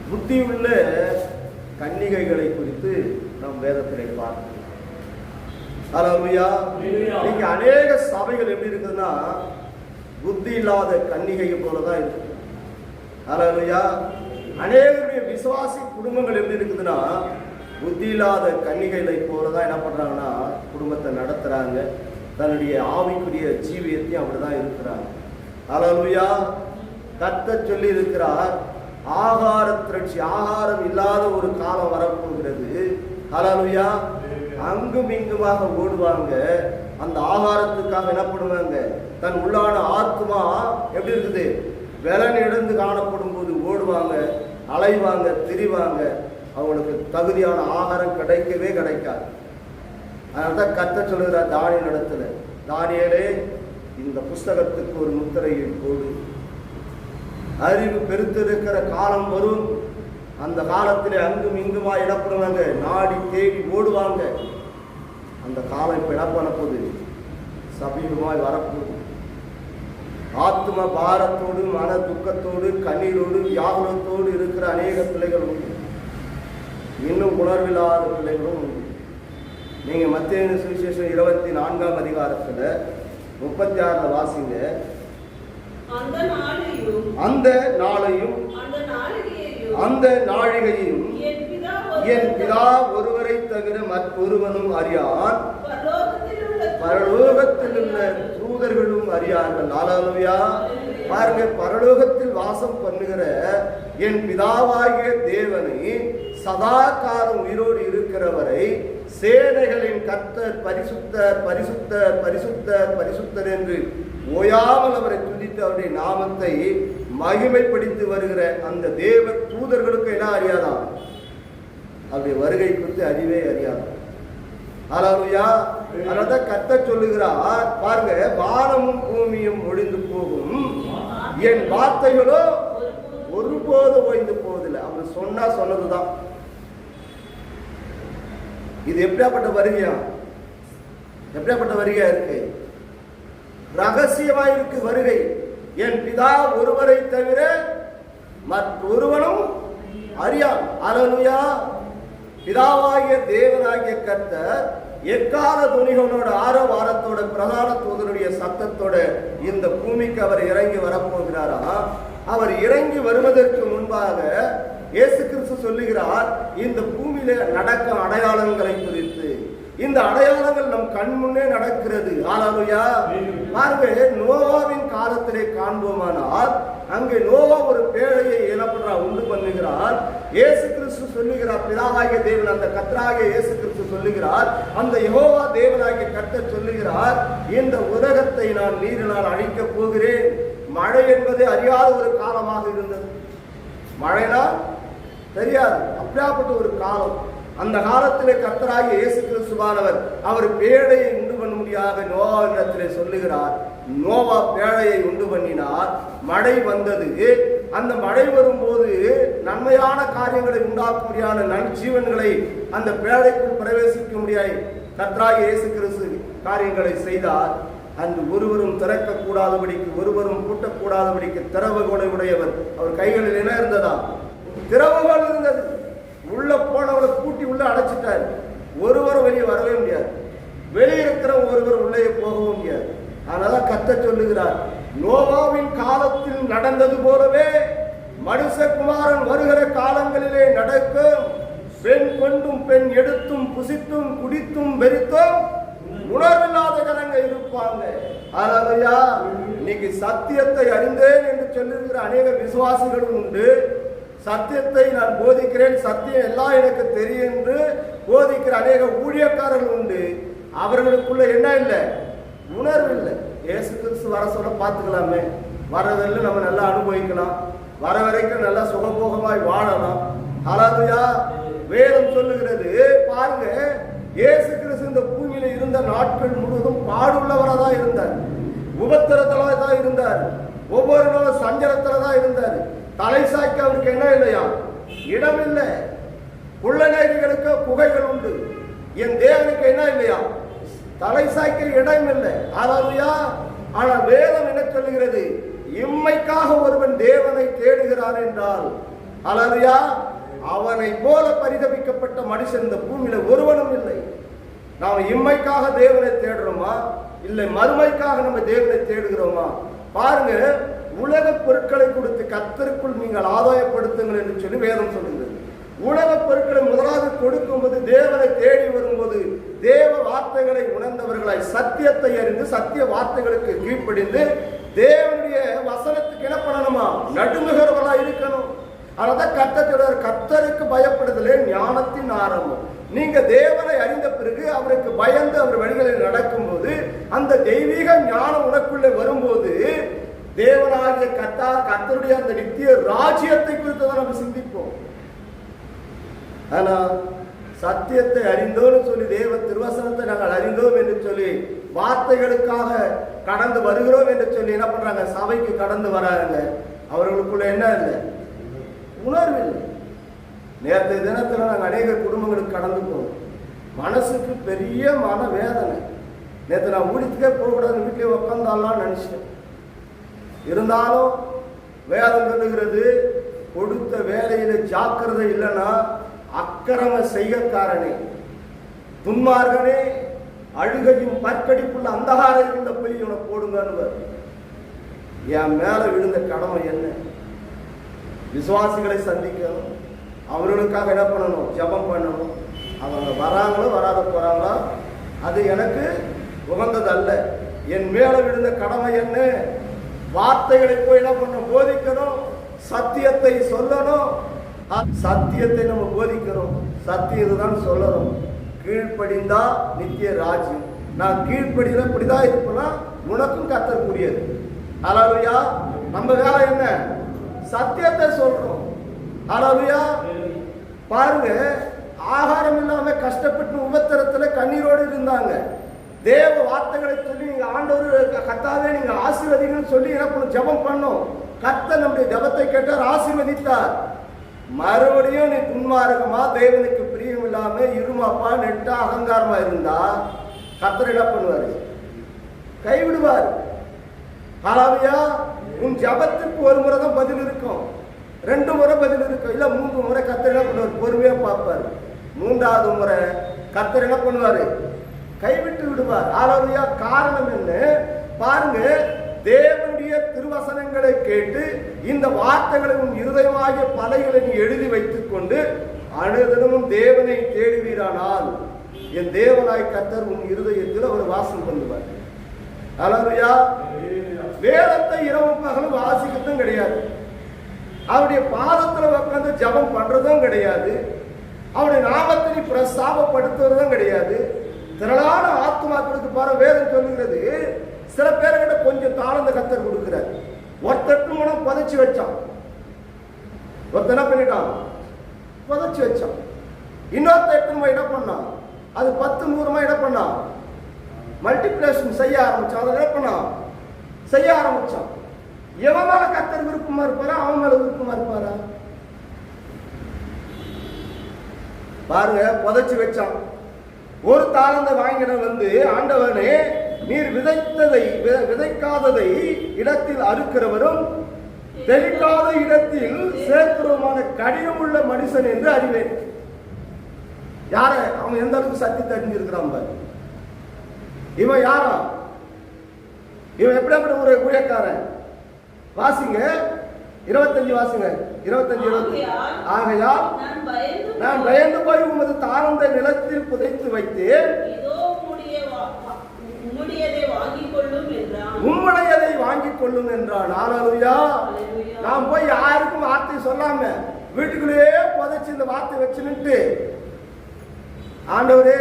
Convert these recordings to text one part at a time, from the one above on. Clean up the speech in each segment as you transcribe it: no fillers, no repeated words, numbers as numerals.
புத்தியுள்ள கன்னிகைகளை குறித்து நாம் வேதத்திலே பார்க்கிறோம். அல்லேலூயா. இன்னைக்கு அநேக சபைகள் எப்படி இருக்குதுன்னா புத்தி இல்லாத கன்னிகை போலதான் இருக்கு. அல்லேலூயா. அநேகருடைய விசுவாசி குடும்பங்கள் எப்படி இருக்குதுன்னா புத்தி இல்லாத கன்னிகைகளை போலதான் என்ன பண்றாங்கன்னா குடும்பத்தை நடத்துறாங்க. தன்னுடைய ஆவிக்குரிய ஜீவியத்தையும் அப்படிதான் இருக்கிறாங்க. அல்லேலூயா. கர்த்தர் சொல்லி இருக்கிறார், ஆகார திரட்சி, ஆகாரம் இல்லாத ஒரு காலம் வரப்போகிறது. அல்லேலூயா. அங்கும் இங்குமாக ஓடுவாங்க. அந்த ஆகாரத்துக்காக என்ன பண்ணுவாங்க, தன் உள்ளான ஆத்மா எப்படி இருக்குது, வெலன் இழந்து காணப்படும் போது ஓடுவாங்க, அலைவாங்க, திரிவாங்க. அவங்களுக்கு தகுதியான ஆகாரம் கிடைக்கவே கிடைக்காது. அதனால்தான் கர்த்தர் சொல்லுகிறார் தானியேல் இடத்துல, தானியேலே இந்த புஸ்தகத்துக்கு ஒரு முத்திரையை போடு. அறிவு பெருத்திருக்கிற காலம் வரும். அந்த காலத்திலே அங்கும் இங்குமா இடப்படுவாங்க, நாடி தேடி ஓடுவாங்க. அந்த காலம் இப்ப என்ன பண்ண போகுது, சமீபமாய் வரப்போகுது. ஆத்ம பாரத்தோடு, மன துக்கத்தோடு, கண்ணீரோடு, வியாகுலத்தோடு இருக்கிற அநேக பிள்ளைகள் உண்டு. இன்னும் உணர்வில்லாத பிள்ளைகளும் உண்டு. நீங்க மத்தேயு சுவிசேஷம் 24ஆம் அதிகாரத்துல 36 வாசிங்க. அந்த நாளையும் அந்த நாழிகையும் என் பிதா ஒருவரை தவிர மற்றொருவனும் அறியான், பரலோகத்தில் உள்ள தூதர்களும் அறியார்கள். அல்லேலூயா. பாருங்க, பரலோகத்தில் வாசம் பண்ணுகிற என் பிதாவாகிய தேவனை, சதா காலம் உயிரோடு இருக்கிறவரை, சேனைகளின் கர்த்தர் பரிசுத்தர் பரிசுத்தர் பரிசுத்தர் பரிசுத்தர் என்று ஓயாமல் அவரை துதித்து அவருடைய நாமத்தை மகிமைப்படுத்தி வருகிற அந்த தேவ தூதர்களுக்கு என்ன அறியாதான், அவருடைய வருகை குறித்து அறிவே அறியாதான். அல்லேலூயா. அதனால்தான் கர்த்தர் சொல்லுகிறார், பாருங்க, வானமும் பூமியும் ஒழிந்து போகும், என் வார்த்தைகளோ ஒருபோது ஓய்ந்து போவதில்லை. அவர் சொன்னா சொன்னதுதான். இது எப்படியாப்பட்ட வருகையா, எப்படியாப்பட்ட வருகையா இருக்கு, ரகசியமாயிருக்கு வருகை. என் பிதா ஒருவரை தவிர மற்றொருவனும் அறியான். அல்லேலூயா. பிதாவாகிய தேவனாகிய கர்த்தர் எக்கால துணிகளோட ஆரவாரத்தோட பிரதான தூதனுடைய சத்தத்தோட இந்த பூமிக்கு அவர் இறங்கி வரப்போகிறாரா. அவர் இறங்கி வருவதற்கு முன்பாக இயேசு கிறிஸ்து சொல்லுகிறார், இந்த பூமியில நடக்கும் அடையாளங்களை குறித்து. இந்த அடையாளங்கள் நம் கண் முன்னே நடக்கிறது. அல்லேலூயா. பாருங்க, நோவாவின் காலத்திலே காண்போமானால் அங்கே நோவா ஒரு பேழையை உண்டு பண்ணுகிறார். இயேசு கிறிஸ்து சொல்லுகிறார், பிதாவாகிய தேவன் அந்த கர்த்தராகிய இயேசு கிறிஸ்து சொல்லுகிறார், அந்த யெகோவா தேவனாகிய கர்த்தர் சொல்லுகிறார், இந்த உலகத்தை நான் நீரினால் அழிக்கப் போகிறேன். மழை என்பது அறியாத ஒரு காலமாக இருந்தது. மழைனா தெரியாது, அப்படியாப்பட்ட ஒரு காலம். அந்த காலத்திலே கர்த்தராகிய இயேசு கிறிஸ்துவானவர் அவர் பேழையை உண்டு பண்ணும்படியாக நோவாவிடத்திலே சொல்லுகிறார். நோவா பேழையை உண்டு பண்ணினார். மழை வந்தது. அந்த மழை வரும்போது நன்மையான காரியங்களை உண்டாக்கும்படியான நற்ஜீவன்களை அந்த பேழைக்குள் பிரவேசிக்க முடியாது கர்த்தராகிய இயேசு கிறிஸ்து காரியங்களை செய்தார். அந்த ஒருவரும் திறக்க கூடாதபடிக்கு, ஒருவரும் பூட்டக்கூடாதபடிக்கு திறவுகோலை உடையவர். அவர் கைகளில் என்ன இருந்ததா, திறவுகோல் இருந்தது. உள்ள போனவரை கூட்டி உள்ள அடைச்சிட்டார். ஒருவரும் வெளியே வரவே முடியாது. வெளியிருக்கிற ஒருவர் உள்ளே போகவும் முடியாது. அதனால கர்த்தர் சொல்லுகிறார், நோவாவின் காலத்தில் நடந்தது போலவே மனுஷகுமாரன் வருகிற காலங்களிலே நடக்கும். பெண் கொண்டும் பெண் எடுத்தும் புசித்தும் குடித்தும் வெறித்தும் உணர்வில்லாத ஜனங்க இருப்பாங்க. அல்லேலூயா. இன்னைக்கு சத்தியத்தை அறிந்தேன் என்று சொல்லுகிற அநேக விசுவாசிகளும் உண்டு. சத்தியத்தை நான் போதிக்கிறேன், சத்தியம் எல்லாம் எனக்கு தெரியும் என்று போதிக்கிற அநேக ஊழியக்காரர்கள் உண்டு. அவர்களுக்குள்ள என்ன இல்லை, உணர்வு இல்லை. இயேசு கிறிஸ்து வர சொல்ல பார்த்துக்கலாமே, வரதில்லை நம்ம நல்லா அனுபவிக்கலாம், வர வரைக்கும் நல்லா சுகபோகமாய் வாழலாம். அல்லேலூயா. வேதம் சொல்லுகிறது, பாருங்க, இயேசு கிறிஸ்து இந்த பூமியில இருந்த நாட்கள் முழுவதும் பாடுள்ளவராக தான் இருந்தார், உபத்திரத்துல தான் இருந்தார், ஒவ்வொரு நாளும் சஞ்சலத்துல தான் இருந்தார். தலை சாய்க்க அவருக்கு என்ன இல்லையா, இடம் இல்லை. குள்ளநேரிகளுக்கு குகைகள் உண்டு. என் தேவனுக்கு என்ன இல்லையா, தலை சாய்க்க இடம் இல்லை. அல்லேலூயா. ஆனால் வேதம் என்ன சொல்லுகிறது, இம்மைக்காக ஒருவன் தேவனை தேடுகிறான் என்றால் அல்லேலூயா. அவனை போல பரிதபிக்கப்பட்ட மனுஷன் இந்த பூமியில ஒருவனும் இல்லை. நாம் இம்மைக்காக தேவனை தேடுறோமா, இல்லை மறுமைக்காக நம்ம தேவனை தேடுகிறோமா? பாருங்க, உலக பொருட்களை கொடுத்து கர்த்தருக்குள் நீங்கள் ஆதாயப்படுத்துங்கள் என்று சொல்லி வேதம் சொல்லுகிறது. உலக பொருட்களை முதலாவது கொடுக்கும்போது, தேவனை தேடி வரும்போது, தேவ வார்த்தைகளை உணர்ந்தவர்களாய் சத்தியத்தை அறிந்து சத்திய வார்த்தைகளுக்கு கீழ்ப்படிந்து தேவனுடைய வசனத்துக்கு என்ன பண்ணணுமா, நடுங்குகிறவர்களா இருக்கணும். அதான் கர்த்தர் கர்த்தருக்கு பயப்படுதலே ஞானத்தின் ஆரம்பம். நீங்க தேவனை அறிந்த பிறகு அவருக்கு பயந்து அவர் வழிகளில் நடக்கும்போது, அந்த தெய்வீக ஞானம் உனக்குள்ளே வரும்போது, தேவனாகிய கர்த்தருடைய அந்த நித்திய ராஜ்யத்தை குறித்து தான் நம்ம சிந்திப்போம். ஆனா சத்தியத்தை அறிந்தோம் சொல்லி, தேவ திருவசனத்தை நாங்கள் அறிந்தோம் என்று சொல்லி, வார்த்தைகளுக்காக கடந்து வருகிறோம் என்று சொல்லி என்ன பண்றாங்க, சபைக்கு கடந்து வராங்க. அவர்களுக்குள்ள என்ன இல்லை, உணர்வு இல்லை. நேற்று தினத்துல நாங்கள் அநேக குடும்பங்களுக்கு கடந்து போவோம். மனசுக்கு பெரிய மன வேதனை. நேற்று நான் ஊழியத்துக்கே போகக்கூடாது, வீட்டிலே உட்காந்தாலாம் நினைச்சேன். இருந்தாலும் வேதம் சொல்லுகிறது, கொடுத்த வேலையில ஜாக்கிரதை இல்லைன்னா அக்கிரம செய்யக்காரனே, துன்மார்கனே, அழுகையும் பற்கடிப்புள்ள அந்தகாரம் இருந்த போய் இவனை போடுங்கன்னு. என் மேல விழுந்த கடமை என்ன? விசுவாசிகளை சந்திக்கணும், அவர்களுக்காக என்ன பண்ணணும், ஜெபம் பண்ணணும். அவங்க வராங்களோ வராத போறாங்களோ அது எனக்கு உகந்தது அல்ல. என் மேல விழுந்த கடமை என்ன? வார்த்தைகளை போய் என்ன பண்ண, போதிக்கணும், சத்தியத்தை சொல்லணும். சத்தியத்தை நம்ம போதிக்கிறோம், சத்தியத்தை சொல்லணும். கீழ்ப்படிந்தா நித்திய ராஜ்யம். நான் கீழ்ப்படியில இப்படிதான் இருப்பேன்னா உனக்கும் கர்த்தருக்குரியது. அல்லேலூயா. நம்ம வேலை என்ன? சத்தியத்தை சொல்றோம். அல்லேலூயா. பாருங்க, ஆகாரம் இல்லாம கஷ்டப்பட்டு உபத்திரத்துல கண்ணீரோடு இருந்தாங்க. தேவ வார்த்தைகளை சொல்லி நீங்க ஆண்டவர் கர்த்தாவே நீங்க ஆசீர்வதிங்கன்னு சொல்லி என்ன பண்ண, ஜெபம் பண்ணோம். கர்த்தர் நம்முடைய ஜெபத்தை கேட்டார், ஆசீர்வதித்தார். மறுபடியும் நீ துன்மார்க்கமா, தேவனுக்கு பிரியம் இல்லாம இருமாப்பா நெட்டா அகங்காரமா இருந்தா கர்த்தர் என்ன பண்ணுவாரு? கைவிடுவார். அல்லேலூயா. உன் ஜபத்துக்கு ஒரு முறை தான் பதில் இருக்கும், 2 முறை பதில் இருக்கும், இல்ல 3 முறை கர்த்தர் என்ன பண்ணுவார்? பொறுமையா பார்ப்பார். 3வது முறை கர்த்தர் என்ன பண்ணுவாரு? கைவிட்டு விடுவார். அல்லேலூயா. காரணம் என்ன பாருங்க, தேவனுடைய திருவசனங்களை கேட்டு இந்த வார்த்தைகளை உன் இருதயமாகிய பலகைகளை நீ எழுதி வைத்துக் கொண்டு அனுதினமும் தேவனை தேடுவீரானால் என் தேவனாய் கர்த்தர் உன் இருதயத்தில் அவர் வாசம் பண்ணுவார். அல்லேலூயா. வேதத்தை இரவும் பகலும் வாசிக்கிறதும் கிடையாது, அவருடைய பாதத்தில் உட்கார்ந்து ஜெபம் பண்றதும் கிடையாது, அவருடைய நாமத்தை நீ பிரஸ்தாபப்படுத்துவதும் கிடையாது. திரளான ஆத்மாக்களுக்கு பாரு வேதம் சொல்லுகிறது, சில பேர்கிட்ட கொஞ்சம் தாழ்ந்த கர்த்தர் கொடுக்கிறார். ஒருத்தட்டு மூலம் புதைச்சி வச்சான், ஒருத்தர் என்ன பண்ணிட்டான், புதைச்சி வச்சான். இன்னொருத்த எட்டு என்ன பண்ணான், அது 10 100 என்ன பண்ணான், மல்டிபிளேஷன் செய்ய ஆரம்பிச்சான். அதை என்ன பண்ணான், செய்ய ஆரம்பிச்சான். எவன் மேல கர்த்தர் விருப்பமா இருப்பாரா, அவன் மேல விருப்பமா இருப்பாரா? பாருங்க, புதைச்சி வச்சான். ஒரு தாளந்தை வாங்கின ஆண்டவனே நீர் விதைக்காததை இடத்தில் அறுக்கிறவரும் தெளிக்காத இடத்தில் சேர்க்கிறவருமான கடினமுள்ள மனுஷன் என்று அறிவேன். யார அவன் எந்த அளவுக்கு சத்தியத்தை அறிஞ்சிருக்கிறான்? இவன் யாரா? இவன் எப்படிப்பட்ட ஒரு ஊழியக்காரன்? வாசிங்க 25 வாசிங்க. 25 ஆகையால் நான் பயந்து போய் உமது தாளந்தை நிலத்தில் புதைத்து வைத்தேன், உம்முடையதை வாங்கிக் கொள்ளும் என்றான். அல்லேலூயா. நான் போய் யாருக்கும் வார்த்தை சொல்லாம வீட்டுக்குள்ளேயே புதைச்சு இந்த வார்த்தை வச்சுன்னுட்டு, ஆண்டவரே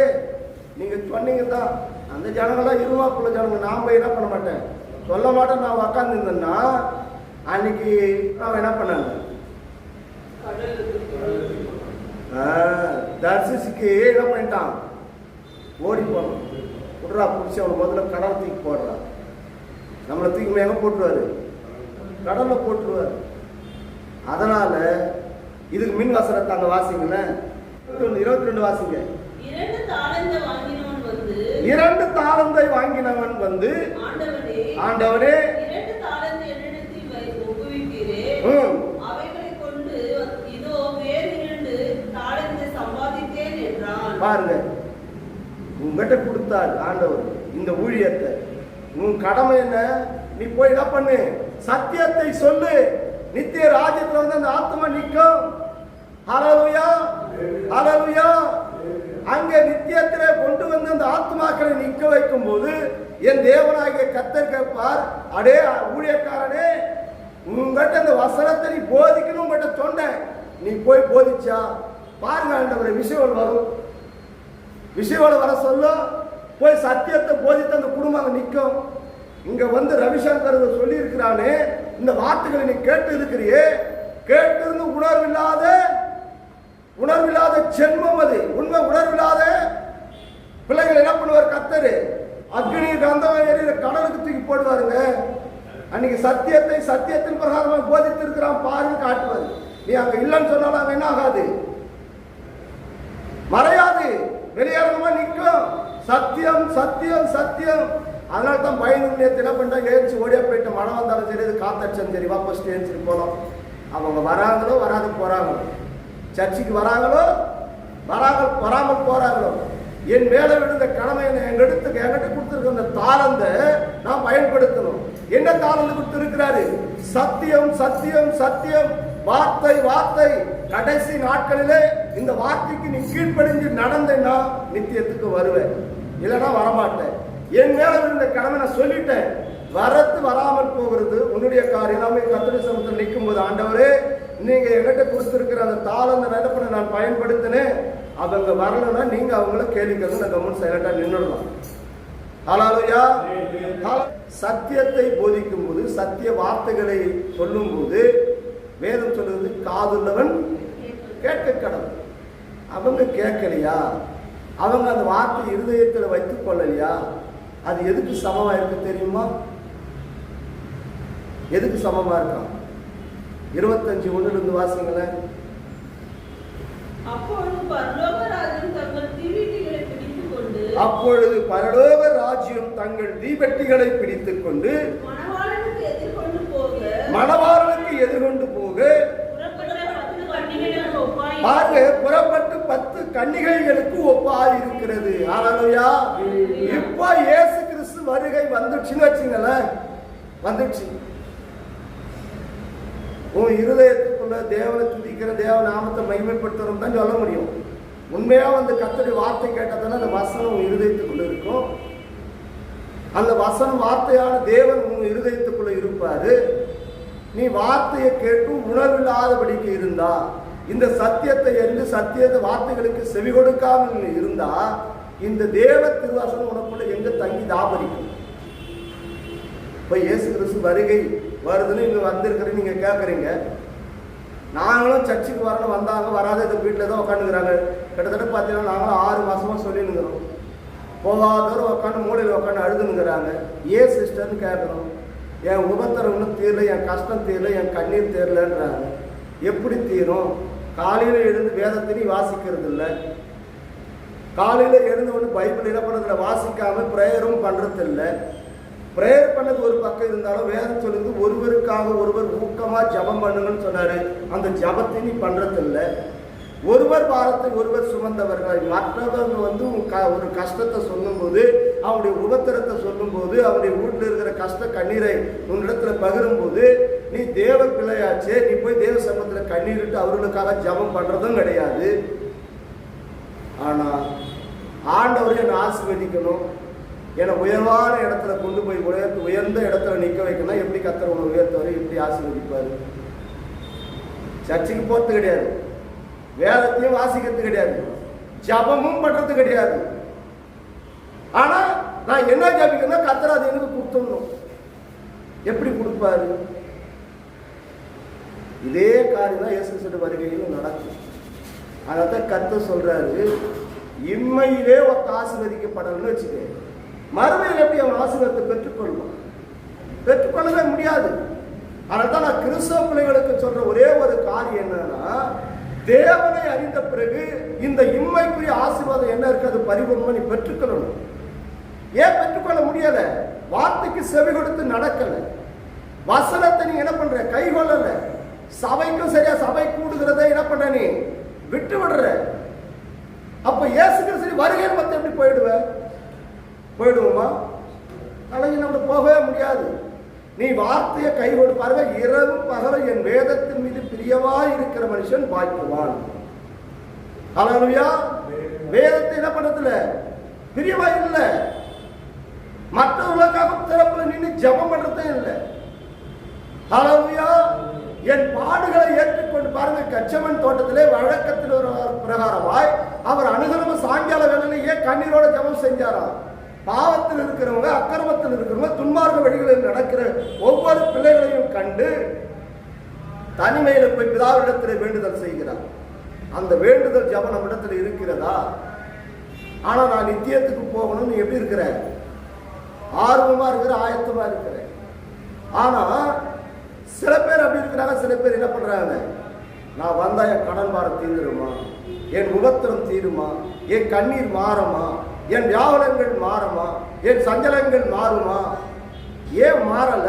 நீங்க சொன்னீங்க தான், அந்த ஜனங்களாம் இருவாக்குள்ள ஜனங்க, நான் போய் என்ன பண்ண மாட்டேன், சொல்ல மாட்டேன். நான் உட்கார்ந்து இருந்தேன்னா அன்னைக்கு அவன் என்ன பண்ணாங்க, தர்சிக்கு என்ன பண்ணிட்டான், ஓடி போனான். விட்றா பிடிச்சி அவனை முதல்ல கடலை தூக்கி போடுறான். நம்மளை தூக்கி மேல போட்டுருவாரு, கடல்ல போட்டுருவாரு. அதனால இதுக்கு மின் வசனத்தை அங்க வாசிங்களேன். 22 வாசிங்க. 2 தாளந்தை வாங்கினவன் வந்து ஆண்டவரே பாருங்க, உங்ககிட்ட கொடுத்தாரு ஆண்டவர் இந்த ஊழியத்தை. உன் கடமை என்ன? நீ போய் என்ன பண்ணு? சத்தியத்தை சொல்லு. நித்திய ராஜ்யத்துல வந்து அந்த ஆத்மா நிற்கும். ஹல்லேலூயா, ஹல்லேலூயா. அங்க நித்தியத்திலே கொண்டு வந்து அந்த ஆத்மாக்களை நிற்க வைக்கும் போது என் தேவனாகிய கர்த்தர் கேட்பார், அடே ஊழியக்காரனே, உங்ககிட்ட அந்த வசனத்தை நீ போதிக்கணும், உங்ககிட்ட சொன்னேன், நீ போய் போதிச்சா? பாருங்க ஆண்டவரே, விஷயம் வரும். விஷயம் வர சொல்ல போய் சத்தியத்தை போதித்து அந்த குடும்பம் நிற்கும். இங்க வந்து ரவிசங்கர் சொல்லி இருக்கிறானே, இந்த வார்த்தைகளை நீ கேட்டு இருக்கிறியே, கேட்டிருந்து உணர்வில்லாத ஜென்மம் அது. உண்மை உணர்வில்லாத பிள்ளைகள் என்ன பண்ணுவார்? கர்த்தர் அக்னி கந்தம் ஏறி கடலுக்கு தூக்கி போடுவாருங்க. அன்னைக்கு சத்தியத்தின் பிரகாரமாக போதித்து இருக்கிறான் பாருங்க, காட்டுவாரு. நீ அங்க இல்லைன்னு சொன்னாலும் அங்க என்ன ஆகாது? மறையாது, வெளியேறமா நிற்கும். சத்தியம் சத்தியம் சத்தியம். அதனால தான் பயந்து நேற்று என்ன பண்ணிட்டாங்க? ஏறிச்சு ஓடியா போயிட்டு மழை வந்தாலும் சரி, இது காத்தடிச்சாலும் சரி, வாபஸ் ஏறிச்சிட்டு போனோம். அவங்க வராங்களோ வராது போறாங்களோ, சர்ச்சுக்கு வராங்களோ வராமல் போறாங்களோ, என் மேல விழுந்த கடமை என்கிட்ட கொடுத்திருக்க அந்த தாளந்தை நான் பயன்படுத்தணும். என்ன தாளந்து கொடுத்திருக்கிறாரு? சத்தியம் சத்தியம் சத்தியம், வார்த்தை வார்த்தை. கடைசி நாட்களிலே இந்த வார்த்தைக்கு நீ கீழ்ப்படிஞ்சு நடந்தேன்னா நித்தியத்துக்கு வருவேன், இல்லைன்னா வரமாட்டேன். என் மேல விழுந்த கடமை நான் சொல்லிட்டேன். வராமல் போகிறது உன்னுடைய காரியம். நாம கர்த்தருடைய சமூகத்தில் நிற்கும் போது, ஆண்டவரே, நீங்க என்கிட்ட கொடுத்திருக்கிற அந்த தாளந்த நிலப்பனை நான் பயன்படுத்தினேன், அவங்க வரலன்னா நீங்க அவங்கள கேள்விக்கிறது நான் கவனம் சைலண்டா நின்றுடலாம். ஹல்லேலூயா. சத்தியத்தை போதிக்கும் போது, சத்திய வார்த்தைகளை சொல்லும் போது வேதம் சொல்லுவது காதுள்ளவன் கேட்க கடவுள். அவங்க கேட்கலையா? அவங்க அந்த வார்த்தை இருதயத்தில் வைத்துக் கொள்ளலையா? அது எதுக்கு சமமா இருக்கு தெரியுமா? எதுக்கு சமமா இருக்கா? 25:1 வாசிங்களேன். அப்பொழுது பரலோக ராஜ்யம் தங்கள் தீபெட்டிகளை பிடித்துக் கொண்டு மணவாளனுக்கு எதிர்கொண்டு போக புறப்பட்டு 10 கன்னிகைகளுக்கு ஒப்பாய் இருக்கிறது. ஹல்லேலூயா. இப்ப இயேசு கிறிஸ்து வருகை வந்துச்சுன்னு வச்சுங்களேன், வந்துச்சு. உன் இருதயத்துக்குள்ள தேவனை துதிக்கிற, தேவ நாமத்தை மகிமைப்படுத்தணும் தான் சொல்ல முடியும். உண்மையா வந்து கர்த்தருடைய வார்த்தை கேட்டதான அந்த வசனம் உன் இருதயத்துக்குள்ள இருக்கும். அந்த வசனம் வார்த்தையான தேவன் உன் இருதயத்துக்குள்ள இருப்பாரு. நீ வார்த்தையை கேட்டு உணர்வில்லாதபடிக்கு இருந்தா, இந்த சத்தியத்தை என்று சத்தியத்தை வார்த்தைகளுக்கு செவி கொடுக்காமல் இருந்தா, இந்த தேவ திருவாசனம் உனக்குள்ள எங்க தங்கி தாபரிக்கும்? இப்ப இயேசு கிறிஸ்து வருகை வருதுன்னு இங்க வந்திருக்கிற நீங்க கேட்கறீங்க. நாங்களும் சர்ச்சுக்கு வரணும், வந்தாங்க, வராத இந்த வீட்டில் தான் உட்காந்துக்கிறாங்க. கிட்டத்தட்ட பார்த்தீங்கன்னா நாங்களும் 6 மாசமா சொல்லினுங்கிறோம். போகாதவரும் உட்காந்து மூலையில் உட்காந்து அழுதுனுங்கிறாங்க. ஏன் சிஸ்டர்னு கேட்குறோம். என் உபத்திரம் இன்னும் தீரல, என் கஷ்டம் தீரல, என் கண்ணீர் தீரலன்றாங்க. எப்படி தீரும்? காலையில் எழுந்து வேதத்தினையும் வாசிக்கிறது இல்லை. காலையில் எழுந்து ஒன்று பைபிள் என்ன பண்ணுறதுல வாசிக்காம ப்ரேயரும் பண்ணுறது இல்லை. ப்ரேயர் பண்ணது ஒரு பக்கம் இருந்தாலும் வேதம் சொல்லுது ஒருவருக்காக ஒருவர் ஊக்கமாக ஜபம் பண்ணுங்கன்னு சொன்னார். அந்த ஜபத்தை நீ பண்ணுறது இல்லை. ஒருவர் பாரத்தை ஒருவர் சுமந்தவர்கள். மற்றவங்க வந்து ஒரு கஷ்டத்தை சொல்லும்போது, அவனுடைய உபத்திரத்தை சொல்லும்போது, அவனுடைய வீட்டில் இருக்கிற கஷ்ட கண்ணீரை உன்னிடத்துல பகிரும்போது, நீ தேவ பிள்ளையாச்சே, நீ போய் தேவ சமூகத்தில் கண்ணீரிட்டு அவர்களுக்காக ஜபம் பண்ணுறதும் கிடையாது. ஆனால் ஆண்டவரை என்னை ஆசீர்வதிக்கணும், என்னை உயர்வான இடத்துல கொண்டு போய் உயர்ந்த இடத்துல நிற்க வைக்கணும். எப்படி கர்த்தர் உன்னை உயர்த்தவரை எப்படி ஆசீர்வதிப்பார்? சர்ச்சுக்கு போகிறது கிடையாது, வேதத்தையும் வாசிக்கிறது கிடையாது, ஜபமும் பண்றது கிடையாது. ஆனா நான் என்ன ஜபிக்கணும்? கர்த்தர் அது எனக்கு கொடுத்துடணும். எப்படி கொடுப்பாரு? இதே காரியம் தான் இயேசு கிறிஸ்து வருகையிலும் நடக்கும். அதான் கர்த்தர் சொல்றாரு, இம்மையிலே ஒரு ஆசீர்வதிக்கப்படணும்னு வச்சுக்க, மறுமையில் எப்படி அவன் ஆசீர்வாதத்தை பெற்றுக்கொள்வான்? பெற்றுக்கொள்ளவே முடியாது. அதனால தான் நான் கிறிஸ்தவ பிள்ளைகளுக்கு சொல்ற ஒரே ஒரு காரியம் என்னன்னா, தேவனை அறிந்த பிறகு இந்த இம்மைக்குரிய ஆசீர்வாதம் என்ன இருக்கு, அது பரிபூர்ணமா நீ பெற்றுக்கொள்ளணும். ஏன் பெற்றுக்கொள்ள முடியல? வார்த்தைக்கு செவி கொடுத்து நடக்கல. வசனத்தை நீ என்ன பண்ற? கை கொள்ளல. சபைக்கும் சரியா, சபை கூடுகிறத என்ன பண்ற? நீ விட்டு விடுற. அப்ப இயேசு வருகை மத்த எப்படி போயிடுவோமா? நாளைக்கு நம்ம போகவே முடியாது. நீ வார்த்தையை கை கொடுப்பார்கள். இரவும் பகலும் என் வேதத்தின் மீது பிரியமாய் இருக்கிற மனுஷன் பாக்கியவான். ஹல்லேலூயா. வேதத்தை என்ன பண்றதுல பிரியமாய் இல்லை. மற்றவர்களுக்காக திறப்புல நின்று ஜெபம் பண்றதே இல்லை. ஹல்லேலூயா. என் பாடுகளை ஏற்றுக்கொண்டு பாருங்க. கச்சமன் தோட்டத்திலே வழக்கத்தில் ஒரு பிரகாரமாய் அவர் அனுதினமும் சாயங்கால வேளையிலேயே கண்ணீரோட ஜெபம் செஞ்சாராம். பாவத்தில் இருக்கிறவங்க, அக்கிரமத்தில் இருக்கிறவங்க, துன்மார்க்க வழிகளில் நடக்கிற ஒவ்வொரு பிள்ளைகளையும் கண்டு தனிமையில போய் பிதாவிடத்தில் வேண்டுதல் செய்கிறார். அந்த வேண்டுதல் ஜெபம் நம்ம இடத்துல இருக்கிறதா? ஆனா நான் நித்தியத்துக்கு போகணும். நீ எப்படி இருக்கிற? ஆர்வமா இருக்கிற, ஆயத்தமா இருக்கிற. ஆனா சில பேர் அப்படி இருக்கிறாங்க. சில பேர் என்ன பண்றாங்க? நான் வந்தா என் கடன் பாரம் தீர்ந்துருமா? என் உபத்திரம் தீருமா? என் கண்ணீர் மாறுமா? என் வியாபாரங்கள் மாறுமா? என் சஞ்சலங்கள் மாறுமா? ஏன் மாறல?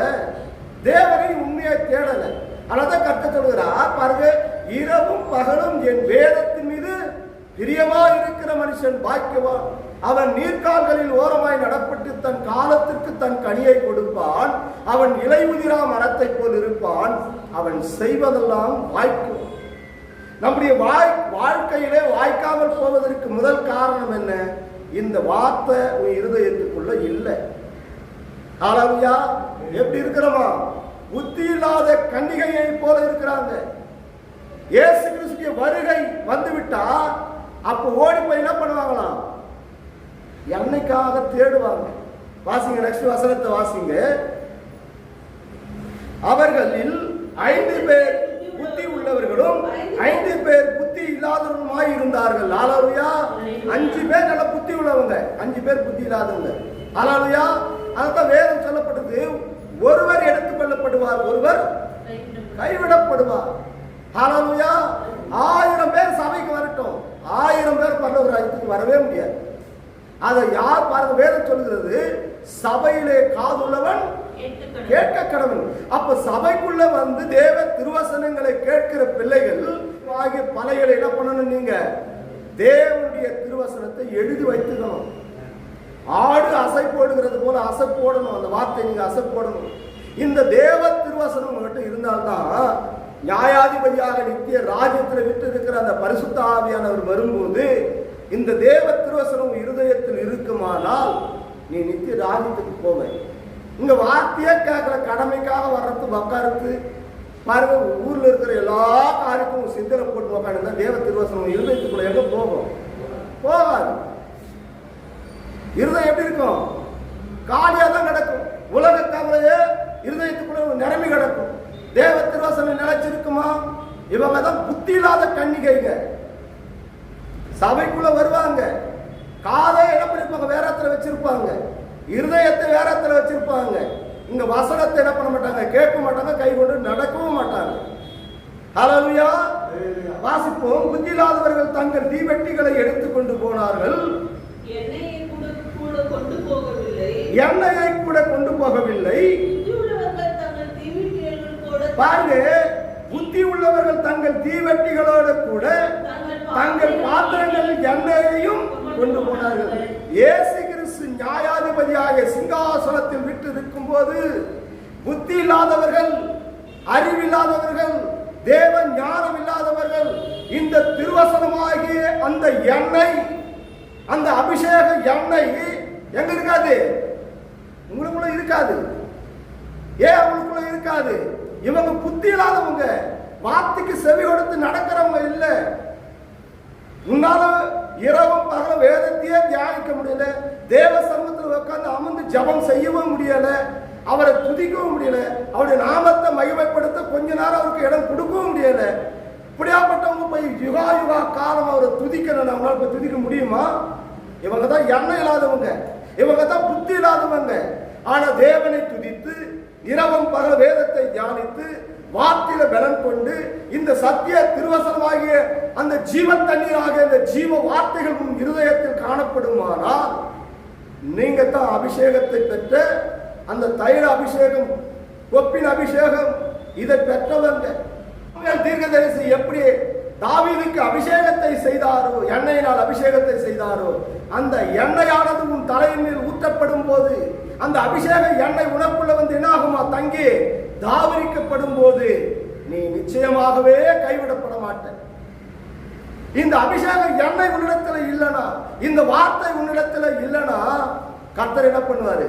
தேவனை உண்மையை தேடல. அதனால்தான் கர்த்தர் சொல்கிறார் பாருங்க, இரவும் பகலும் என் வேதத்தின் மீது பிரியமா இருக்கிற மனுஷன் பாக்கியவான். அவன் நீர்க்கால்களில் ஓரமாய் நடப்பட்டு தன் காலத்திற்கு தன் கனியை கொடுப்பான். அவன் இலை உதிரா மரத்தை போல் இருப்பான். அவன் செய்வதெல்லாம் வாய்க்கும். நம்முடைய வாழ்க்கையிலே வாய்க்காமல் போவதற்கு முதல் காரணம் என்ன? இந்த வார்த்தை உன் இருதயத்துக்குள்ள இல்லை. ஹல்லேலூயா. எப்படி இருக்கிறோமா? புத்தி இல்லாத கன்னிகையை போல இருக்கிறாங்க. இயேசு கிறிஸ்துவின் வருகை வந்துவிட்டா அப்ப ஓடி போய் என்ன பண்ணுவாங்களாம்? என்னைக்காக தேடுவாங்க. வாசிங்க, நெக்ஸ்ட் வசனத்தை வாசிங்க. அவர்களில் 5 பேர் புத்தி உள்ளவர்களும் 5 பேர் புத்தி இல்லாதவர்களுமாய் இருந்தார்கள். ஹல்லேலூயா. 5 பேர் நல்ல புத்தி உள்ளவங்க, 5 பேர் புத்தி இல்லாதவங்க. ஹல்லேலூயா. அதான் வேதம் சொல்லப்பட்டது, ஒருவர் எடுத்துக்கொள்ளப்படுவார், ஒருவர் கைவிடப்படுவார். ஹல்லேலூயா. 1000 பேர் சபைக்கு வரட்டும், 1000 பேர் பரலோக ராஜ்யத்துக்கு வரவே முடியாது. அதை யார் பாருங்க, வேதம் சொல்கிறது, சபையிலே காதுள்ளவன் கேட்க கடவுள். அப்ப சபைக்குள்ள வந்து தேவ திருவசனங்களை கேட்கிற பிள்ளைகள் ஆகிய பலைகளை என்ன பண்ணணும்? நீங்க தேவனுடைய திருவசனத்தை எழுதி வைத்துக்கணும். ஆடு அசை போடுகிறது போல அசை போடணும். அந்த வார்த்தை நீங்க அசை போடணும். இந்த தேவ திருவசனம் உங்ககிட்ட இருந்தால்தான் நியாயாதிபதியாக நித்திய ராஜ்யத்தில் விட்டு இருக்கிற அந்த பரிசுத்த ஆவியானவர் வரும்போது இந்த தேவ திருவசனம் இருதயத்தில் இருக்குமானால் நீ நித்திய ராஜ்யத்துக்கு போவேன். இங்க வார்த்தையே கேட்கல, கடமைக்காக வர்றது உக்காருக்கு பாருங்க. ஊர்ல இருக்கிற எல்லா காரியத்தையும் சிந்தனை போட்டு உக்காந்து தேவ திருவசனம் இருதயத்துக்குள்ள எங்க போகும்? போகாது. இருதயம் எப்படி இருக்கும்? காலியா தான் கிடக்கும். உலக கவலையே இருதயத்துக்குள்ள நிரம்பி கிடக்கும். தேவ திருவசனம் நிலைச்சிருக்குமா? இவங்க தான் புத்தி இல்லாத கன்னிகைங்க. சபைக்குள்ள வருவாங்க, காதை என்ன பண்ணிருப்பாங்க? வேற இடத்துல வச்சிருப்பாங்க. இருதயத்தை வேற இடத்துல வச்சிருப்பாங்க. இங்க வசனத்தை என்ன பண்ண மாட்டாங்க? கேட்க மாட்டாங்க, கை கொண்டு நடக்கவும் மாட்டாங்க. ஹல்லேலூயா. வாசிப்போம். புத்தி இல்லாதவர்கள் தங்கள் தீவெட்டிகளை எடுத்துக்கொண்டு போனார்கள், எண்ணெயை கூட கொண்டு போகவில்லை. பாருங்க, புத்தி உள்ளவர்கள் தங்கள் தீவெட்டிகளோடு கூட தங்கள் பாத்திரங்களில் எண்ணெயையும் கொண்டு போனார்கள். இயேசு கிறிஸ்து நியாயாதிபதியாக சிங்காசனத்தில் விட்டு இருக்கும் போது புத்தி இல்லாதவர்கள், அறிவில்லாதவர்கள், தேவ ஞானம் இல்லாதவர்கள் இந்த திருவசனமாகிய அந்த எண்ணெய், அந்த அபிஷேக எண்ணெய் எங்க இருக்காது? உங்களுக்குள்ள இருக்காது. ஏன் அவங்களுக்குள்ள இருக்காது? இவங்க புத்தி இல்லாதவங்க, வார்த்தைக்கு செவி கொடுத்து நடக்கிறவங்க இல்ல. உன்னால இரவும் பகல வேதத்தையே தியானிக்க முடியல, தேவ சமூகத்தில் உட்கார்ந்து அமர்ந்து ஜபம் செய்யவும் முடியல, அவரை துதிக்கவும் முடியல, அவருடைய நாமத்தை மகிமைப்படுத்த கொஞ்ச நேரம் அவருக்கு இடம் கொடுக்கவும் முடியல. இப்படியாப்பட்டவங்க போய் யுகா யுகா காலம் அவரை துதிக்கணும். நம்மளால போய் துதிக்க முடியுமா? இவங்க தான் எண்ணெய் இல்லாதவங்க, இவங்க தான் புத்தி இல்லாதவங்க. ஆனா தேவனை துதித்து இரவும் பகல வேதத்தை தியானித்து வார்த்தையில பலன் கொண்டு இந்த சத்திய திருவசனமாகிய அந்த ஜீவ தண்ணீராக இந்த ஜீவ வார்த்தைகள் உன் இருதயத்தில் காணப்படுமானால் நீங்க தான் அபிஷேகத்தை பெற்ற அந்த தைல அபிஷேகம், கொப்பின் அபிஷேகம், இதை பெற்றவங்க. தீர்க்கதரிசி எப்படி தாவீதுக்கு அபிஷேகத்தை செய்தாரோ, எண்ணெயினால் அபிஷேகத்தை செய்தாரோ, அந்த எண்ணெயானது உன் தலையின் மேல் ஊற்றப்படும் போது அந்த அபிஷேக எண்ணெய் உனக்குள்ள வந்து என்ன ஆகுமா? தங்கி தாவரிக்கப்படும் போது நீ நிச்சயமாகவே கைவிடப்பட மாட்ட. இந்த அபிஷேக எண்ணெய் உன்னிடத்துல இல்லனா, இந்த வார்த்தை உன்னிடத்துல இல்லனா, கர்த்தர் என்ன பண்ணுவாரு?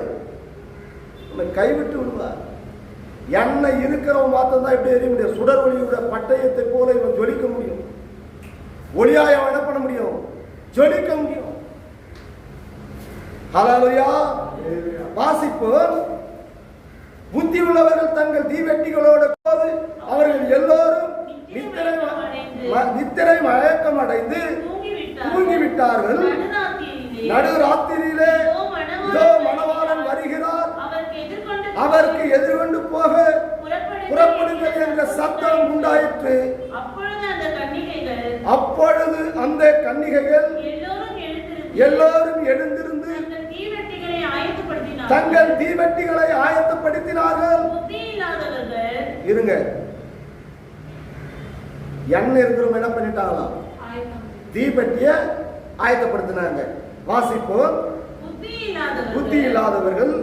உன்னை கைவிட்டு விடுவார். எண்ணெய் இருக்கிறவன் மாத்திரம் தான் எப்படி எரிய முடியும்? சுடர் ஒளியோட பட்டயத்தை போல இவன் ஜொலிக்க முடியும். ஒளியாய் அவன் என்ன பண்ண முடியும்? ஜொலிக்க முடியும். ஹல்லேலூயா. வாசிப்பு. புத்தி உள்ளவர்கள் தங்கள் தீவெட்டிகளோடு போது அவர்கள் எல்லோரும் நித்திரை மயக்கம் அடைந்து தூங்கிவிட்டார்கள். நடுராத்திரியிலே இதோ மணவாளன் வருகிறார், அவருக்கு எதிர்கொண்டு போக புறப்படுங்கள் என்ற சத்தம் உண்டாயிற்று. அப்பொழுது அந்த கன்னிகைகள் எல்லோரும் எழுந்திருந்து தங்கள் தீவெட்டிகளை ஆயத்தப்படுத்தினார்கள். இருங்க, எண்ணெய் இருக்கிறவங்க என்ன பண்ணிட்டாங்களா? தீபெட்டிய ஆயத்தப்படுத்தினாங்க. வாசிப்போம். புத்தி இல்லாதவர்கள்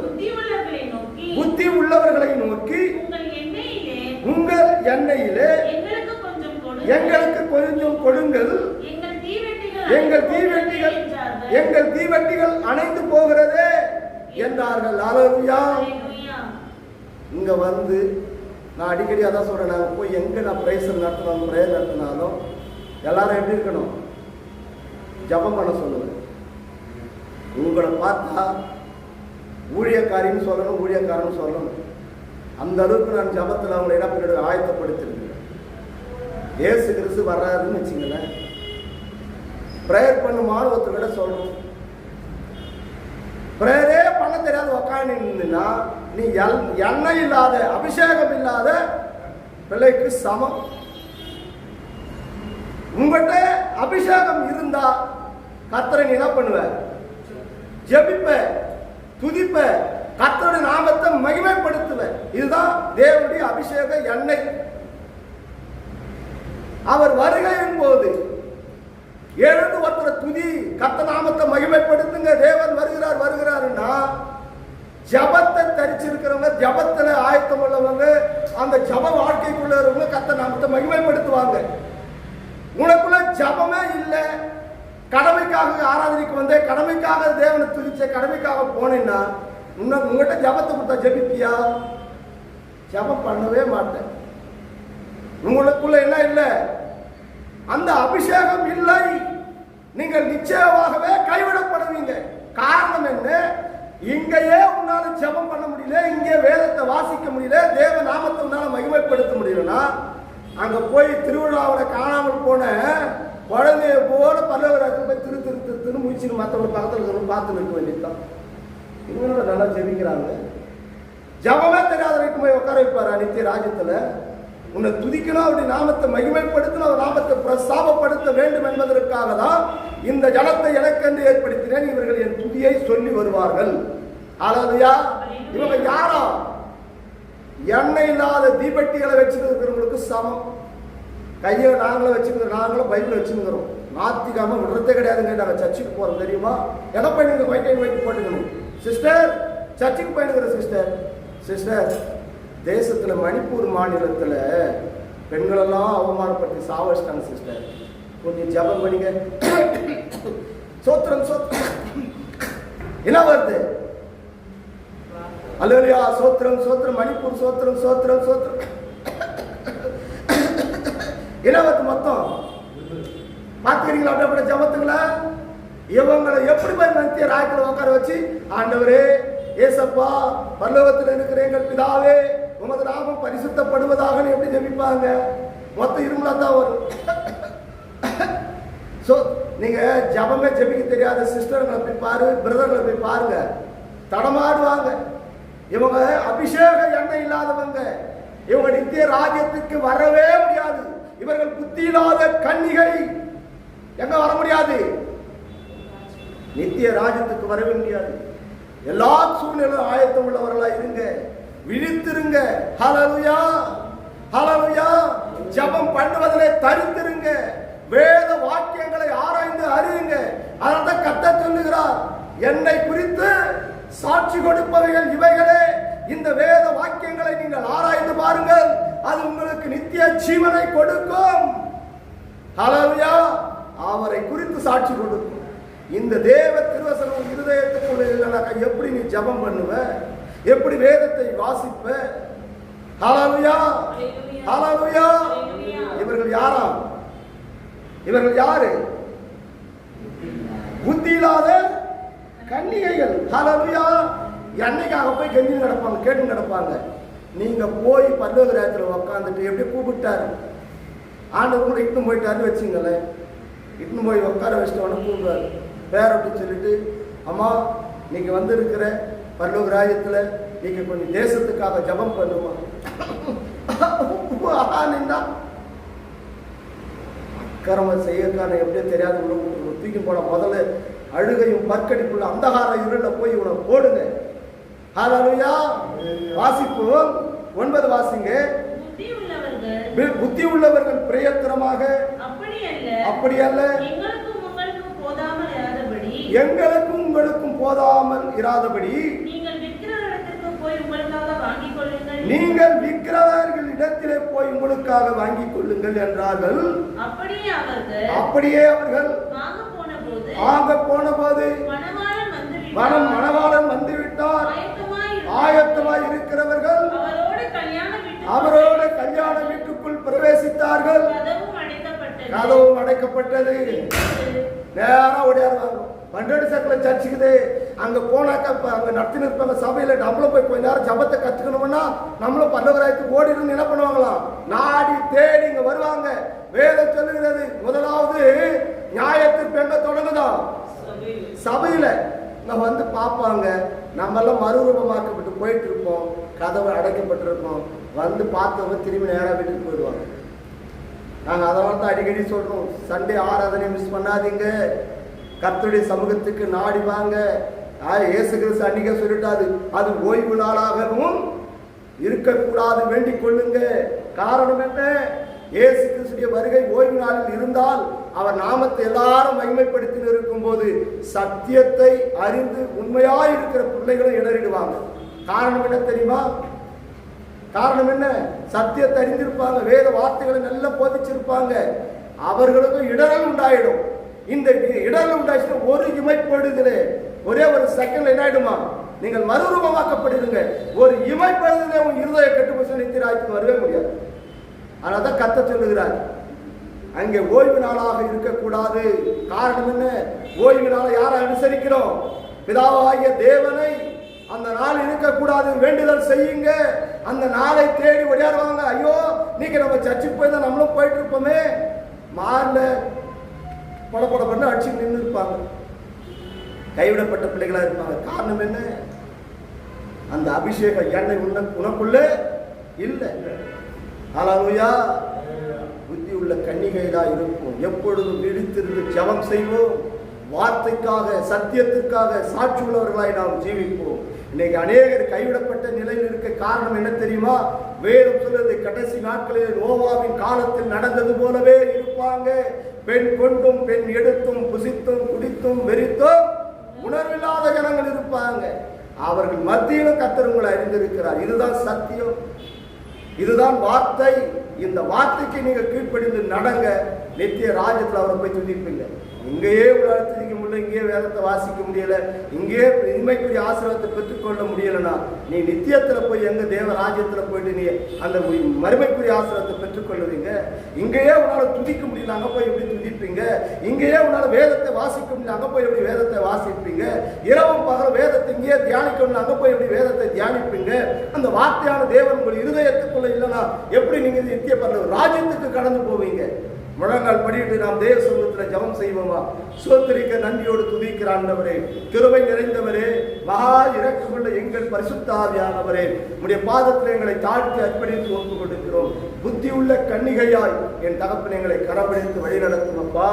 புத்தி உள்ளவர்களை நோக்கி உங்கள் எண்ணெயிலே எங்களுக்கு கொஞ்சம் கொடுங்கள், எங்கள் தீவெட்டிகள் அணைந்து போகிறதே என்றார்கள். ஹல்லேலூயா. இங்க வந்து நான் அடிக்கடி அதான் சொல்றேன், நாங்கள் போய் எங்க நான் பிரேயர் நடத்தினாலும் எல்லாரும் எப்படி இருக்கணும்? ஜபம் பண்ண சொல்லுவேன். உங்களை பார்த்தா ஊழியக்காரின்னு சொல்லணும், ஊழியக்காரன்னு சொல்லணும். அந்த அளவுக்கு நான் ஜபத்தில் அவங்களை என்ன பண்ண ஆயத்தப்படுத்திருக்கேன். இயேசு கிறிஸ்து வர்றாருன்னு வச்சுங்களேன், பிரேயர் பண்ணுமான்னு ஒருத்தர்கிட்ட சொல்லணும். பிரேயரே பண்ண தெரியாத உக்காந்துன்னா நீ எண்ணெய் இல்லாத, அபிஷேகம் இல்லாத பிள்ளைக்கு சமம். உங்கள்கிட்ட அபிஷேகம் இருந்தா கர்த்தரை நீ என்ன பண்ணுவ? ஜெபிப்ப, துதிப்ப, கர்த்தருடைய நாமத்தை மகிமைப்படுத்துவ. இதுதான் தேவனுடைய அபிஷேக எண்ணெய். அவர் வருகையின் போது எழுந்து ஒருத்தர துதி, கர்த்தர் நாமத்தை மகிமைப்படுத்துங்க. தேவன் வருகிறார் வருகிறாருன்னா ஜபத்தை தரிச்சிருக்கிறவங்க, ஜபத்துல ஆயத்தம் உள்ளவங்க, அந்த ஜப வாழ்க்கைக்குள்ள இருக்கவங்க கர்த்தர் நாமத்தை மகிமைப்படுத்துவாங்க. உனக்குள்ள ஜபமே இல்லை, கடமைக்காக ஆராதனைக்கு வந்தேன், கடமைக்காக தேவனை துதிச்ச, கடமைக்காக போனேன்னா உங்கள்கிட்ட ஜபத்தை கொடுத்தா ஜபிப்பியா? ஜபம் பண்ணவே மாட்டேன். உங்களுக்குள்ள என்ன இல்லை? அந்த அபிஷேகம் இல்லை. நீங்கள் நிச்சயமாகவே கைவிடப்படுவீங்க. காரணம் என்ன? இங்கேயே உன்னால ஜபம் பண்ண முடியல, இங்கே வேதத்தை வாசிக்க முடியல, தேவ நாமத்தை உன்னால மகிமைப்படுத்த முடியலன்னா அங்க போய் திருவிழாவில் காணாமல் போன குழந்தைய போல பல்லவராக்கு போய் திரு திரு திரு திரு முடிச்சுன்னு மற்றவங்க பக்கத்தில் இருக்கிறவங்க பார்த்து நிற்க வேண்டியதுதான். இவங்களோட நல்லா ஜெபிக்கிறாங்க. ஜபமே தெரியாத வரைக்கும் போய் உட்கார வைப்பாரா நித்திய ராஜ்யத்துல? உன்னை துதிக்கணும், அவருடைய நாமத்தை மகிமைப்படுத்தணும், அவர் நாமத்தை பிரஸ்தாபப்படுத்த வேண்டும் என்பதற்காக தான் இந்த ஜனத்தை எனக்கென்று ஏற்படுத்தினேன், இவர்கள் என் துதியை சொல்லி வருவார்கள். ஹல்லேலூயா. இவங்க யாரா? எண்ணெய் இல்லாத தீபெட்டிகளை வச்சிருக்கிறவங்களுக்கு சமம். கையை நாங்களும் வச்சுருக்கிறோம், நாங்களும் பைபிள் வச்சுருக்கிறோம். நாத்திகாம விடுறதே கிடையாதுங்க. நாங்கள் சர்ச்சுக்கு போகிறோம் தெரியுமா? எதை போய் நீங்கள் ஒயிட் அண்ட் ஒயிட் போட்டுக்கணும் சிஸ்டர்? சர்ச்சுக்கு போயினுங்கிற சிஸ்டர். சிஸ்டர், தேசத்தில் மணிப்பூர் மாநிலத்தில் பெண்களெல்லாம் அவமானப்பட்டு சாவச்சிட்டாங்க சிஸ்டர். கொஞ்சம் ஜபம் பண்ணிங்க. சோத்திரம் சோத்திரம் என்ன வருது? அல்லேலூயா. சோத்திரம் சோத்திரம், மணிப்பூர் சோத்திரம் சோத்திரம் சோத்திரம். என்ன வருது மொத்தம்? பார்த்துக்கிறீங்களா? அப்படியே ஜபத்துங்களா? இவங்களை எப்படி போய் மத்திய ராயத்தில் உட்கார வச்சு, ஆண்டவரே ஏசப்பா பரலோகத்தில் இருக்கிற எங்கள் பிதாவே உமது நாமம் பரிசுத்தப்படுவதாக எப்படி ஜெபிப்பாங்க? மொத்தம் இருமலா தான் வரும். ஸோ நீங்க ஜபமே ஜெபிக்க தெரியாத சிஸ்டர்களை போய் பாரு, பிரதர்களை போய் பாருங்க, தடமாடுவாங்க. இவங்க அபிஷேக எண்ணெய் இல்லாதவங்க, இவங்க நித்திய ராஜ்யத்துக்கு வரவே முடியாது. இவர்கள் புத்தி இல்லாத கன்னிகை, எங்க வர முடியாது? நித்திய ராஜ்யத்துக்கு வரவே முடியாது. எல்லா சூழ்நிலையும் ஆயத்தம் உள்ளவர்களா இருங்க, விழித்திருங்க. ஹல்லேலூயா, ஹல்லேலூயா. ஜெபம் பண்ணுவதிலே தரித்திருங்க. வேத வாக்கியங்களை ஆராய்ந்து அறியுங்க. அதனால்தான் கர்த்தர் சொல்லுகிறார், என்னை குறித்து சாட்சி கொடுப்பவைகள் இவைகளே. இந்த வேத வாக்கியங்களை நீங்கள் ஆராய்ந்து பாருங்கள், அது உங்களுக்கு நித்திய ஜீவனை கொடுக்கும். ஹல்லேலூயா. அவரை குறித்து சாட்சி கொடுக்கும். இந்த தேவ திருவசனம் இருதயத்துக்குள்ள இல்லைனாக்கா எப்படி நீ ஜெபம் பண்ணுவ? எப்படி வேதத்தை வாசிப்ப? ஹல்லேலூயா, ஹல்லேலூயா. இவர்கள் யாராம்? இவர்கள் யாரு? புத்தி இல்லாத கன்னிகைகள். ஹல்லேலூயா. என்னைக்காக போய் கெஞ்சி நடப்பாங்க, கேட்டு நடப்பாங்க. நீங்க போய் பரலோக ராஜ்யத்துல உட்காந்துட்டு எப்படி கூப்பிட்டாரு ஆண்டவர் கூட இட்டுன்னு போயிட்டாருன்னு வச்சுங்களேன். இட்டுன்னு போய் உட்கார வச்சுட்டு கூப்பிடுவாரு, பேரப்படி சொல்லிட்டு, அம்மா நீங்க வந்து இருக்கிற பரலோக ராஜ்யத்துல நீங்க கொஞ்சம் தேசத்துக்காக ஜெபம் பண்ணுமா? அக்கிரம செய்யக்கான எப்படியோ தெரியாது தூக்கி போட. முதல்ல அழுகையும் பற்கடிப்புள்ள அந்தகார இருள போய் இவனை போடுங்க. ஹல்லேலூயா. வாசிப்போம். 9 வாசிங்க. புத்தி உள்ளவர்கள் பிரயத்தனமாக அப்படி அல்ல, எங்களுக்கும் உங்களுக்கும் போதாமல் இராதபடி நீங்கள் விக்கிரகர்களிடத்திலே போய் உங்களுக்காக வாங்கிக் கொள்ளுங்கள் என்றார்கள். அப்படியே அவர்கள் ஆக போன போது மணவாளன் வந்துவிட்டார். ஆயத்தமாய் இருக்கிறவர்கள் அவரோட கல்யாண வீட்டுக்குள் பிரவேசித்தார்கள். கதவும் அடைக்கப்பட்டது. நேரம் ஓடியாருவாங்க. பண்டோடி சர்க்கிள் சர்ச்சுக்குது. அங்க போனாக்கா அங்க நடத்தி நிற்பாங்க சபையில. நம்மளும் போய் கொஞ்ச நேரம் ஜபத்தை கத்துக்கணும்னா நம்மளும் பல்லவராயத்துக்கு ஓடி இருந்து என்ன பண்ணுவாங்களாம்? நாடி தேடி இங்க வருவாங்க. வேதம் சொல்லுகிறது, முதலாவது நியாயத்திற்கு எங்க தொடங்குதா? சபையில நம்ம வந்து பார்ப்பாங்க. நம்ம எல்லாம் மறுரூபமாக்கப்பட்டு போயிட்டு இருப்போம். கதவு அடைக்கப்பட்டிருப்போம். வந்து பார்த்தவங்க திரும்பி நேராக வீட்டுக்கு போயிடுவாங்க. நாங்கள் அதனால தான் அடிக்கடி சொல்றோம், சண்டே ஆராதனை மிஸ் பண்ணாதீங்க. கர்த்தருடைய சமூகத்துக்கு நாடி வாங்க. இயேசு கிறிஸ்து அன்னைக்கே சொல்லிட்டாரு, அது ஓய்வு நாளாகவும் இருக்கக்கூடாது, வேண்டிக் கொள்ளுங்க. காரணம் என்ன? இயேசு கிறிஸ்துடைய வருகை ஓய்வு நாளில் இருந்தால் அவர் நாமத்தை எல்லாரும் மகிமைப்படுத்தி இருக்கும் போது சத்தியத்தை அறிந்து உண்மையாய் இருக்கிற பிள்ளைகளை இடறிடுவாங்க. காரணம் என்ன தெரியுமா? காரணம் என்ன? சத்தியத்தை அறிந்திருப்பாங்க, வேத வார்த்தைகளை நல்லா போதிச்சிருப்பாங்க. அவர்களுக்கும் இடரல் உண்டாயிடும். இந்த இடரல் உண்டாயிடுச்சுன்னா ஒரு இமைப்படுதலே, ஒரே ஒரு செகண்ட்ல என்ன ஆயிடுமா? நீங்கள் மறுரூபமாக்கப்படுதுங்க. ஒரு இமைப்படுதலே உன் இருதய கட்டுப்பட்டு நித்திராய்க்கு வரவே முடியாது. அதனால்தான் கர்த்தர் சொல்லுகிறார், அங்கே ஓய்வு நாளாக இருக்கக்கூடாது. காரணம் என்ன? ஓய்வு நாளை யாரை அனுசரிக்கிறோம்? பிதாவாகிய தேவனை. அந்த நாள் இருக்கக்கூடாது, வேண்டுதல் செய்யுங்க. அந்த நாளை தேடி ஓடியாருவாங்க. ஐயோ நீங்க நம்ம சர்ச்சுக்கு போய் தான் நம்மளும் போயிட்டு இருப்போமே, மாறல படப்பட பண்ண அடிச்சு நின்று இருப்பாங்க. கைவிடப்பட்ட பிள்ளைகளா இருப்பாங்க. காரணம் என்ன? அந்த அபிஷேக எண்ணெய் உனக்குள்ள இல்லை. ஹல்லேலூயா. புத்தி உள்ள கன்னிகைகளா இருக்கும். எப்பொழுதும் விழித்திருந்து ஜெபம் செய்வோம். வார்த்தைக்காக, சத்தியத்திற்காக சாட்சி உள்ளவர்களாய் நாம் ஜீவிப்போம். இன்னைக்கு அநேகர் கைவிடப்பட்ட நிலையில் இருக்க காரணம் என்ன தெரியுமா? வேதம் சொல்றது, கடைசி நாட்களில் நோவாவின் காலத்தில் நடந்தது போலவே இருப்பாங்க. பெண் கொண்டும் பெண் எடுத்தும் புசித்தும் குடித்தும் வெறித்தும் உணர்வில்லாத ஜனங்கள் இருப்பாங்க. அவர்கள் மத்தியிலும் கர்த்தர் உங்களை அறிந்திருக்கிறார். இதுதான் சத்தியம், இதுதான் வார்த்தை. இந்த வார்த்தைக்கு நீங்க கீழ்ப்படிந்து நடங்க. நித்திய ராஜ்யத்தில் அவரை போய் துதிப்பீங்க. இங்கேயே உங்களால் துதிக்க முடியல, இங்கேயே வேதத்தை வாசிக்க முடியல, இங்கேயே இனிமைக்குரிய ஆசீர்வாதத்தை பெற்றுக்கொள்ள முடியலன்னா நீ நித்தியத்தில் போய் எங்க தேவ ராஜ்யத்தில் போயிட்டு நீ அந்த மறுமைக்குரிய ஆசீர்வாதத்தை பெற்றுக்கொள்ளுவீங்க. இங்கேயே உன்னால துதிக்க முடியல, அங்கே போய் எப்படி துதிப்பீங்க? இங்கேயே உன்னால வேதத்தை வாசிக்க முடியல, அங்கே போய் எப்படி வேதத்தை வாசிப்பீங்க? இரவும் பகல் வேதத்தை இங்கேயே தியானிக்கணும், அங்கே போய் எப்படி வேதத்தை தியானிப்பீங்க? அந்த வார்த்தையான தேவன் உங்கள் இருதயத்துக்குள்ள இல்லைன்னா எப்படி நீங்க நித்திய பரலோக ராஜ்யத்துக்கு கடந்து போவீங்க? முழங்கால் படிட்டு நாம் தேவ சமூகத்தில் சமூகத்தில் ஜெபம் செய்வோமா? சோத்திரிக்க நன்றியோடு துதிக்கிற ஆண்டவரே, கிருபை நிறைந்தவரே, மகா இரக்கமுள்ள எங்கள் பரிசுத்த ஆவியானவரே, உம்முடைய பாதத்தில் எங்களை தாழ்த்தி அர்ப்பணித்து ஒப்பு கொடுக்கிறோம். புத்தி உள்ள கன்னிகையாய் என் தகப்பன் எங்களை கரவழைத்து வழிநடத்தும் அப்பா.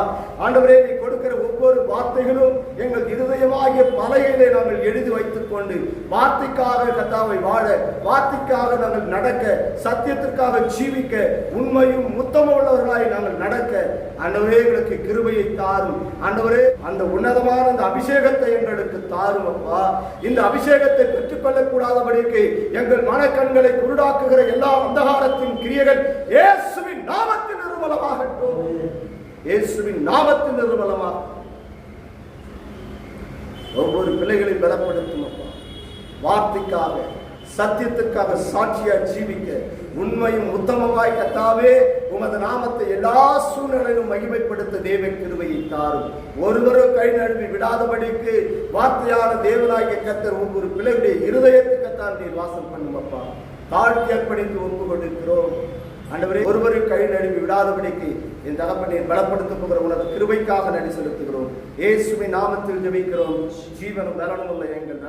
ஆண்டவரே, நீ கொடுக்கிற ஒவ்வொரு வார்த்தைகளும் எங்கள் இருதயமாகிய பலகையிலே நாங்கள் எழுதி வைத்துக் கொண்டு வார்த்தைக்காக கர்த்தாவை வாழ, வார்த்தைக்காக நாங்கள் நடக்க, சத்தியத்திற்காக ஜீவிக்க, உண்மையும் உத்தமம் உள்ளவர்களாய் நாங்கள் நடக்க ஆண்டவரே எங்களுக்கு கிருபையை தாரும். ஆண்டவரே, அந்த உன்னதமான அந்த அபிஷேகத்தை எங்களுக்கு தாரும் அப்பா. இந்த அபிஷேகத்தை பெற்றுக்கொள்ளக் கூடாதபடிக்கு எங்கள் மனக்கண்களை குருடாக்குகிற எல்லா அந்தகாரத்தின் கிரியைகள் இயேசுவின் நாமத்தில் நிர்மூலமாகட்டும். இயேசுவின் நாமத்தில் நிர்மூலமாக ஒவ்வொரு பிள்ளைகளையும் பலப்படுத்தும் அப்பா. வார்த்தைக்காக, சத்தியத்துக்காக சாட்சியா ஜீவிக்க, உண்மையும் உத்தமமாய் கர்த்தாவே உமது நாமத்தை எல்லா சூழ்நிலையிலும் மகிமைப்படுத்த தேவ கிருபையை தாரும். ஒருவரும் கை நழுவி விடாதபடிக்கு வார்த்தையான தேவனாகிய கர்த்தர் ஒவ்வொரு பிள்ளைகளுடைய இருதயத்துக்குத்தான் நீர் வாசம் பண்ணும் அப்பா. தாழ்த்தி அர்ப்பணித்து ஒப்பு கொடுக்கிறோம் ஆண்டவரே. ஒருவரும் கை நழுவி விடாதபடிக்கு என் தகப்பனை பலப்படுத்த போகிற உனது கிருபைக்காக நன்றி செலுத்துகிறோம். இயேசுவின் நாமத்தில் ஜெபிக்கிறோம். ஜீவனும் நலனும் உள்ள எங்கள்